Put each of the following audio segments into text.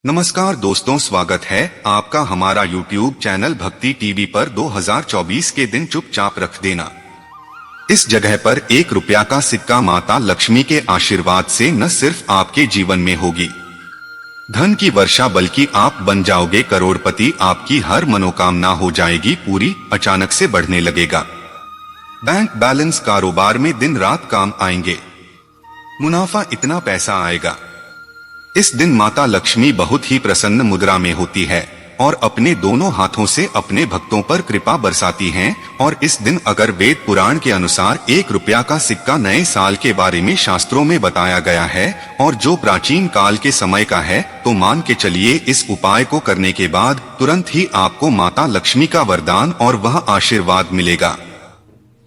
नमस्कार दोस्तों, स्वागत है आपका हमारा YouTube चैनल भक्ति टीवी पर। 2024 के दिन चुपचाप रख देना। इस जगह पर 1 रुपया का सिक्का माता लक्ष्मी के आशीर्वाद से न सिर्फ आपके जीवन में होगी धन की वर्षा, बल्कि आप बन जाओगे करोड़पति। आपकी हर मनोकामना हो जाएगी पूरी, अचानक से बढ़ने लगेगा बैंक बैलेंस, कारोबार में दिन रात काम आएंगे, मुनाफा इतना पैसा आएगा। इस दिन माता लक्ष्मी बहुत ही प्रसन्न मुद्रा में होती है और अपने दोनों हाथों से अपने भक्तों पर कृपा बरसाती हैं। और इस दिन अगर वेद पुराण के अनुसार 1 रुपया का सिक्का नए साल के बारे में शास्त्रों में बताया गया है और जो प्राचीन काल के समय का है, तो मान के चलिए इस उपाय को करने के बाद तुरंत ही आपको माता लक्ष्मी का वरदान और वह आशीर्वाद मिलेगा,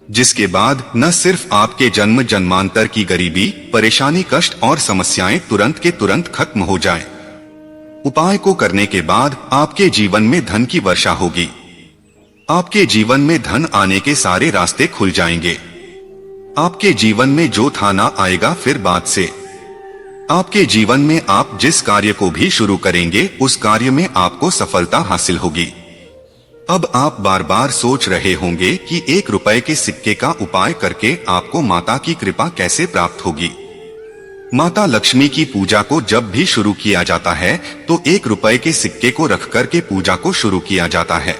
जिसके बाद न सिर्फ आपके जन्म जन्मांतर की गरीबी, परेशानी, कष्ट और समस्याएं तुरंत के तुरंत खत्म हो जाएं। उपाय को करने के बाद आपके जीवन में धन की वर्षा होगी। आपके जीवन में धन आने के सारे रास्ते खुल जाएंगे। आपके जीवन में जो था ना आएगा फिर बाद से। आपके जीवन में आप जिस कार्य को भी शुरू करेंगे उस कार्य में आपको सफलता हासिल होगी। अब आप बार बार सोच रहे होंगे कि 1 रुपए के सिक्के का उपाय करके आपको माता की कृपा कैसे प्राप्त होगी। माता लक्ष्मी की पूजा को जब भी शुरू किया जाता है तो 1 रुपए के सिक्के को रख कर के पूजा को शुरू किया जाता है।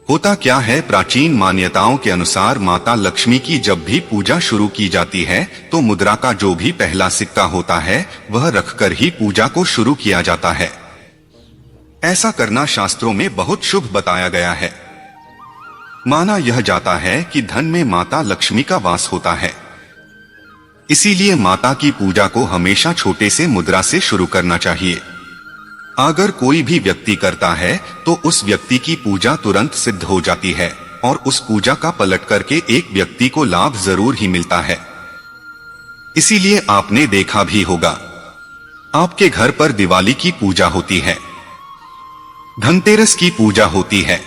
होता क्या है, प्राचीन मान्यताओं के अनुसार माता लक्ष्मी की जब भी पूजा शुरू की जाती है तो मुद्रा का जो भी पहला सिक्का होता है वह रखकर ही पूजा को शुरू किया जाता है। ऐसा करना शास्त्रों में बहुत शुभ बताया गया है। माना यह जाता है कि धन में माता लक्ष्मी का वास होता है, इसीलिए माता की पूजा को हमेशा छोटे से मुद्रा से शुरू करना चाहिए। अगर कोई भी व्यक्ति करता है तो उस व्यक्ति की पूजा तुरंत सिद्ध हो जाती है और उस पूजा का पलट करके एक व्यक्ति को लाभ जरूर ही मिलता है। इसीलिए आपने देखा भी होगा, आपके घर पर दिवाली की पूजा होती है, धनतेरस की पूजा होती है,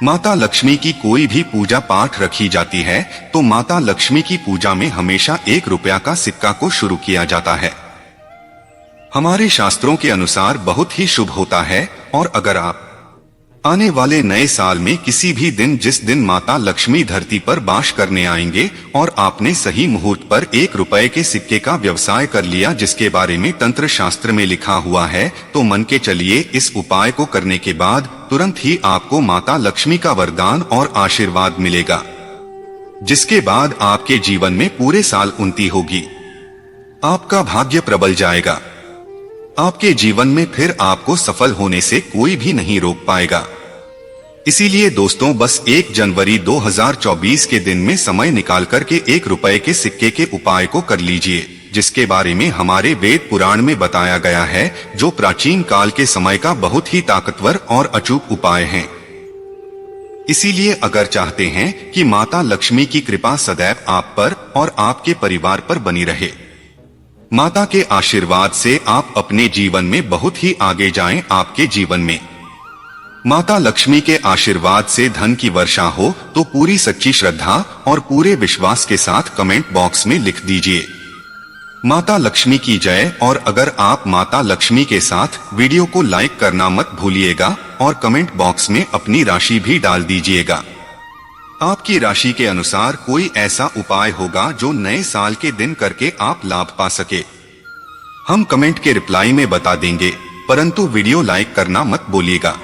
माता लक्ष्मी की कोई भी पूजा पाठ रखी जाती है तो माता लक्ष्मी की पूजा में हमेशा 1 रुपया का सिक्का को शुरू किया जाता है। हमारे शास्त्रों के अनुसार बहुत ही शुभ होता है। और अगर आप आने वाले नए साल में किसी भी दिन, जिस दिन माता लक्ष्मी धरती पर वास करने आएंगे और आपने सही मुहूर्त पर 1 रुपए के सिक्के का व्यवसाय कर लिया, जिसके बारे में तंत्र शास्त्र में लिखा हुआ है, तो मन के चलिए इस उपाय को करने के बाद तुरंत ही आपको माता लक्ष्मी का वरदान और आशीर्वाद मिलेगा, जिसके बाद आपके जीवन में पूरे साल उन्नति होगी। आपका भाग्य प्रबल जाएगा। आपके जीवन में फिर आपको सफल होने से कोई भी नहीं रोक पाएगा। इसीलिए दोस्तों, बस 1 जनवरी 2024 के दिन में समय निकाल करके 1 रुपए के सिक्के के उपाय को कर लीजिए, जिसके बारे में हमारे वेद पुराण में बताया गया है, जो प्राचीन काल के समय का बहुत ही ताकतवर और अचूक उपाय है। इसीलिए अगर चाहते हैं कि माता लक्ष्मी की कृपा सदैव आप पर और आपके परिवार पर बनी रहे, माता के आशीर्वाद से आप अपने जीवन में बहुत ही आगे जाएं, आपके जीवन में माता लक्ष्मी के आशीर्वाद से धन की वर्षा हो, तो पूरी सच्ची श्रद्धा और पूरे विश्वास के साथ कमेंट बॉक्स में लिख दीजिए, माता लक्ष्मी की जय। और अगर आप माता लक्ष्मी के साथ वीडियो को लाइक करना मत भूलिएगा और कमेंट बॉक्स में अपनी राशि भी डाल दीजिएगा। आपकी राशि के अनुसार कोई ऐसा उपाय होगा जो नए साल के दिन करके आप लाभ पा सके। हम कमेंट के रिप्लाई में बता देंगे, परंतु वीडियो लाइक करना मत भूलिएगा।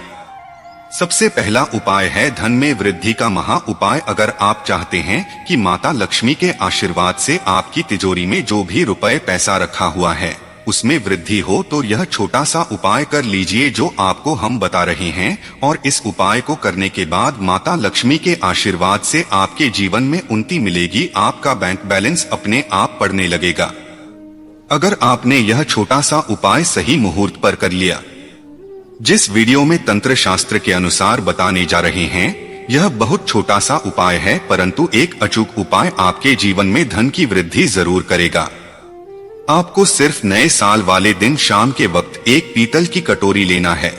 सबसे पहला उपाय है धन में वृद्धि का महा उपाय। अगर आप चाहते हैं कि माता लक्ष्मी के आशीर्वाद से आपकी तिजोरी में जो भी रुपए पैसा रखा हुआ है उसमें वृद्धि हो, तो यह छोटा सा उपाय कर लीजिए जो आपको हम बता रहे हैं। और इस उपाय को करने के बाद माता लक्ष्मी के आशीर्वाद से आपके जीवन में उन्नति मिलेगी। आपका बैंक बैलेंस अपने आप बढ़ने लगेगा। अगर आपने यह छोटा सा उपाय सही मुहूर्त पर कर लिया, जिस वीडियो में तंत्र शास्त्र के अनुसार बताने जा रहे हैं, यह बहुत छोटा सा उपाय है, परंतु एक अचूक उपाय आपके जीवन में धन की वृद्धि जरूर करेगा। आपको सिर्फ नए साल वाले दिन शाम के वक्त एक पीतल की कटोरी लेना है,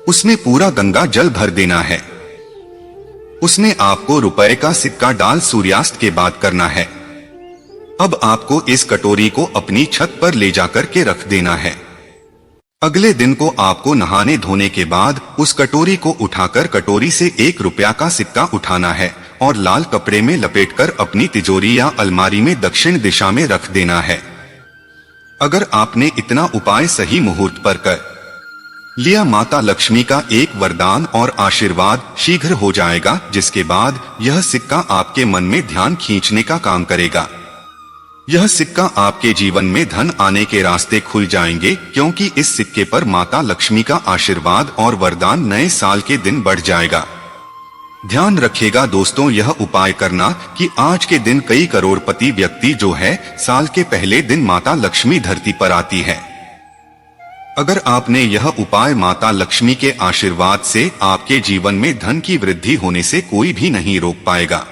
उसमें पूरा गंगा जल भर देना है, उसमें आपको रुपए का सिक्का डाल सूर्यास्त के बाद करना है। अब आपको इस कटोरी को अपनी छत पर ले जाकर के रख देना है। अगले दिन को आपको नहाने धोने के बाद उस कटोरी को उठाकर कटोरी से 1 रुपया का सिक्का उठाना है और लाल कपड़े में लपेटकर अपनी तिजोरी या अलमारी में दक्षिण दिशा में रख देना है। अगर आपने इतना उपाय सही मुहूर्त पर कर लिया, माता लक्ष्मी का एक वरदान और आशीर्वाद शीघ्र हो जाएगा, जिसके बाद यह सिक्का आपके मन में ध्यान खींचने का काम करेगा। यह सिक्का आपके जीवन में धन आने के रास्ते खुल जाएंगे, क्योंकि इस सिक्के पर माता लक्ष्मी का आशीर्वाद और वरदान नए साल के दिन बढ़ जाएगा। ध्यान रखिएगा दोस्तों, यह उपाय करना कि आज के दिन कई करोड़पति व्यक्ति जो है साल के पहले दिन माता लक्ष्मी धरती पर आती है। अगर आपने यह उपाय माता लक्ष्मी के आशीर्वाद से आपके जीवन में धन की वृद्धि होने से कोई भी नहीं रोक पाएगा।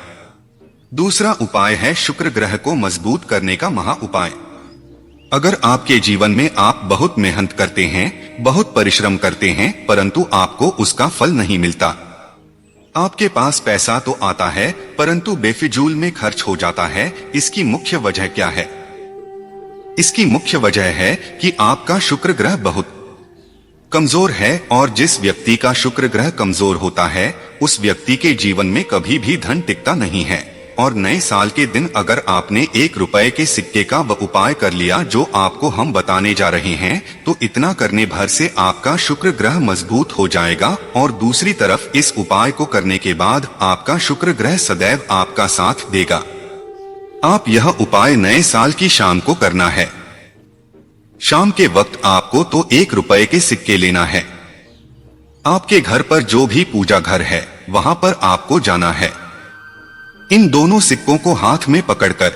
दूसरा उपाय है शुक्र ग्रह को मजबूत करने का महा उपाय। अगर आपके जीवन में आप बहुत मेहनत करते हैं, बहुत परिश्रम करते हैं, परंतु आपको उसका फल नहीं मिलता, आपके पास पैसा तो आता है परंतु बेफिजूल में खर्च हो जाता है, इसकी मुख्य वजह क्या है? इसकी मुख्य वजह है कि आपका शुक्र ग्रह बहुत कमजोर है, और जिस व्यक्ति का शुक्र ग्रह कमजोर होता है उस व्यक्ति के जीवन में कभी भी धन टिकता नहीं है। और नए साल के दिन अगर आपने 1 रुपए के सिक्के का वह उपाय कर लिया जो आपको हम बताने जा रहे हैं, तो इतना करने भर से आपका शुक्र ग्रह मजबूत हो जाएगा। और दूसरी तरफ इस उपाय को करने के बाद आपका शुक्र ग्रह सदैव आपका साथ देगा। आप यह उपाय नए साल की शाम को करना है। शाम के वक्त आपको तो 1 रुपए के सिक्के लेना है। आपके घर पर जो भी पूजा घर है वहां पर आपको जाना है। इन दोनों सिक्कों को हाथ में पकड़कर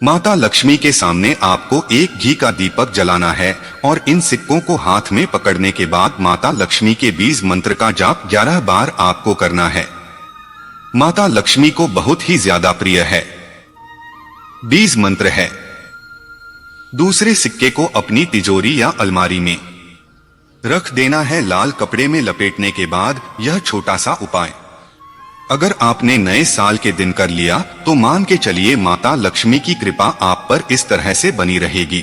माता लक्ष्मी के सामने आपको एक घी का दीपक जलाना है, और इन सिक्कों को हाथ में पकड़ने के बाद माता लक्ष्मी के बीज मंत्र का जाप 11 बार आपको करना है। माता लक्ष्मी को बहुत ही ज्यादा प्रिय है बीज मंत्र है। दूसरे सिक्के को अपनी तिजोरी या अलमारी में रख देना है लाल कपड़े में लपेटने के बाद। यह छोटा सा उपाय अगर आपने नए साल के दिन कर लिया तो मान के चलिए माता लक्ष्मी की कृपा आप पर इस तरह से बनी रहेगी।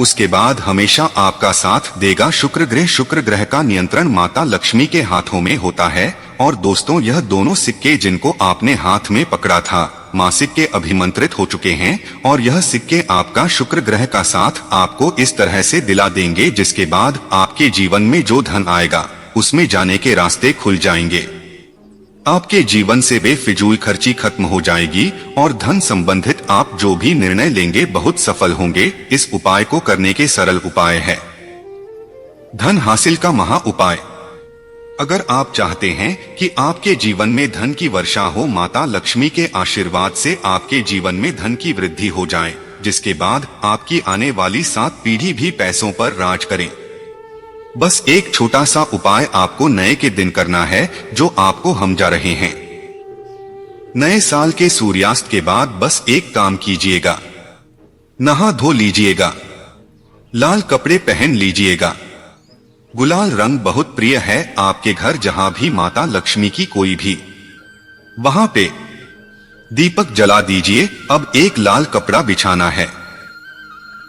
उसके बाद हमेशा आपका साथ देगा शुक्र ग्रह। शुक्र ग्रह का नियंत्रण माता लक्ष्मी के हाथों में होता है। और दोस्तों, यह दोनों सिक्के जिनको आपने हाथ में पकड़ा था मां सिक्के अभिमंत्रित हो चुके हैं, और यह सिक्के आपका शुक्र ग्रह का साथ आपको इस तरह से दिला देंगे, जिसके बाद आपके जीवन में जो धन आएगा उसमें जाने के रास्ते खुल जाएंगे। आपके जीवन से बेफिजूल खर्ची खत्म हो जाएगी और धन संबंधित आप जो भी निर्णय लेंगे बहुत सफल होंगे। इस उपाय को करने के सरल उपाय है धन हासिल का महा उपाय। अगर आप चाहते हैं कि आपके जीवन में धन की वर्षा हो, माता लक्ष्मी के आशीर्वाद से आपके जीवन में धन की वृद्धि हो जाए, जिसके बाद आपकी आने वाली 7 पीढ़ी भी पैसों पर राज करें, बस एक छोटा सा उपाय आपको नए के दिन करना है जो आपको हम जा रहे हैं। नए साल के सूर्यास्त के बाद बस एक काम कीजिएगा, नहा धो लीजिएगा, लाल कपड़े पहन लीजिएगा। गुलाल रंग बहुत प्रिय है आपके घर, जहां भी माता लक्ष्मी की कोई भी वहां पे दीपक जला दीजिए। अब एक लाल कपड़ा बिछाना है।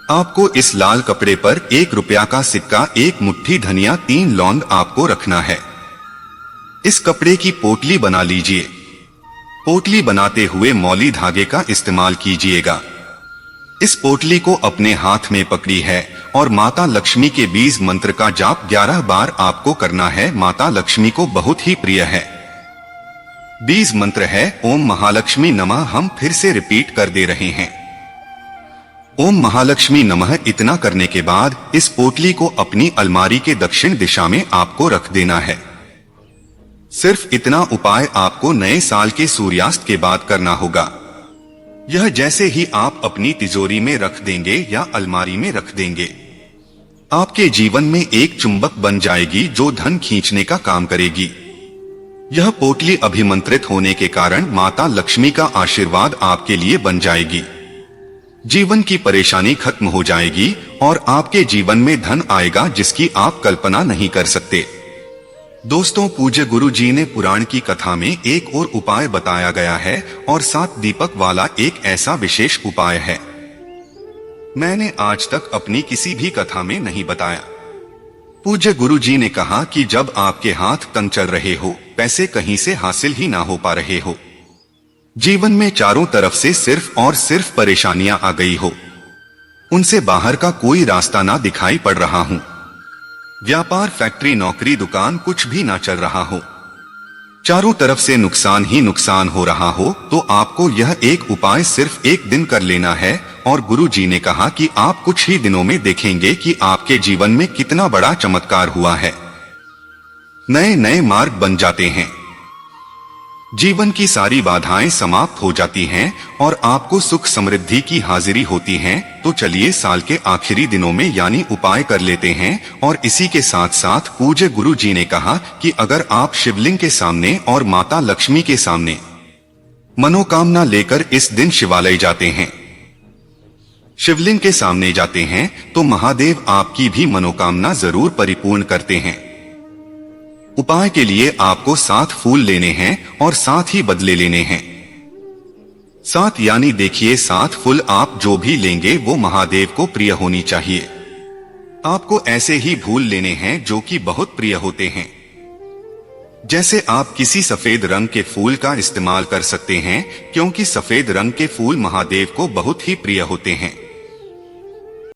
आपको इस लाल कपड़े पर 1 रुपया का सिक्का, 1 मुट्ठी धनिया, 3 लौंग आपको रखना है। इस कपड़े की पोटली बना लीजिए। पोटली बनाते हुए मौली धागे का इस्तेमाल कीजिएगा। इस पोटली को अपने हाथ में पकड़ी है और माता लक्ष्मी के बीज मंत्र का जाप 11 बार आपको करना है। माता लक्ष्मी को बहुत ही प्रिय है बीज मंत्र है ओम महालक्ष्मी नमः। हम फिर से रिपीट कर दे रहे हैं, ओम महालक्ष्मी नमः। इतना करने के बाद इस पोटली को अपनी अलमारी के दक्षिण दिशा में आपको रख देना है। सिर्फ इतना उपाय आपको नए साल के सूर्यास्त के बाद करना होगा। यह जैसे ही आप अपनी तिजोरी में रख देंगे या अलमारी में रख देंगे, आपके जीवन में एक चुंबक बन जाएगी जो धन खींचने का काम करेगी। यह पोटली अभिमंत्रित होने के कारण माता लक्ष्मी का आशीर्वाद आपके लिए बन जाएगी। जीवन की परेशानी खत्म हो जाएगी और आपके जीवन में धन आएगा जिसकी आप कल्पना नहीं कर सकते। दोस्तों, पूज्य गुरु जी ने पुराण की कथा में एक और उपाय बताया गया है और 7 दीपक वाला एक ऐसा विशेष उपाय है मैंने आज तक अपनी किसी भी कथा में नहीं बताया। पूज्य गुरु जी ने कहा कि जब आपके हाथ तंग चल रहे हो, पैसे कहीं से हासिल ही ना हो पा रहे हो, जीवन में चारों तरफ से सिर्फ और सिर्फ परेशानियां आ गई हो, उनसे बाहर का कोई रास्ता ना दिखाई पड़ रहा हूं, व्यापार, फैक्ट्री, नौकरी, दुकान कुछ भी ना चल रहा हो, चारों तरफ से नुकसान ही नुकसान हो रहा हो, तो आपको यह एक उपाय सिर्फ एक दिन कर लेना है। और गुरु जी ने कहा कि आप कुछ ही दिनों में देखेंगे कि आपके जीवन में कितना बड़ा चमत्कार हुआ है, नए नए मार्ग बन जाते हैं, जीवन की सारी बाधाएं समाप्त हो जाती हैं और आपको सुख समृद्धि की हाजिरी होती है। तो चलिए साल के आखिरी दिनों में यानी उपाय कर लेते हैं। और इसी के साथ साथ पूज्य गुरु जी ने कहा कि अगर आप शिवलिंग के सामने और माता लक्ष्मी के सामने मनोकामना लेकर इस दिन शिवालय जाते हैं, शिवलिंग के सामने जाते हैं, तो महादेव आपकी भी मनोकामना जरूर परिपूर्ण करते हैं। उपाय के लिए आपको 7 फूल लेने हैं और 7 ही बदले लेने हैं। 7 यानी देखिए 7 फूल आप जो भी लेंगे वो महादेव को प्रिय होनी चाहिए। आपको ऐसे ही फूल लेने हैं जो कि बहुत प्रिय होते हैं। जैसे आप किसी सफेद रंग के फूल का इस्तेमाल कर सकते हैं, क्योंकि सफेद रंग के फूल महादेव को बहुत ही प्रिय होते हैं।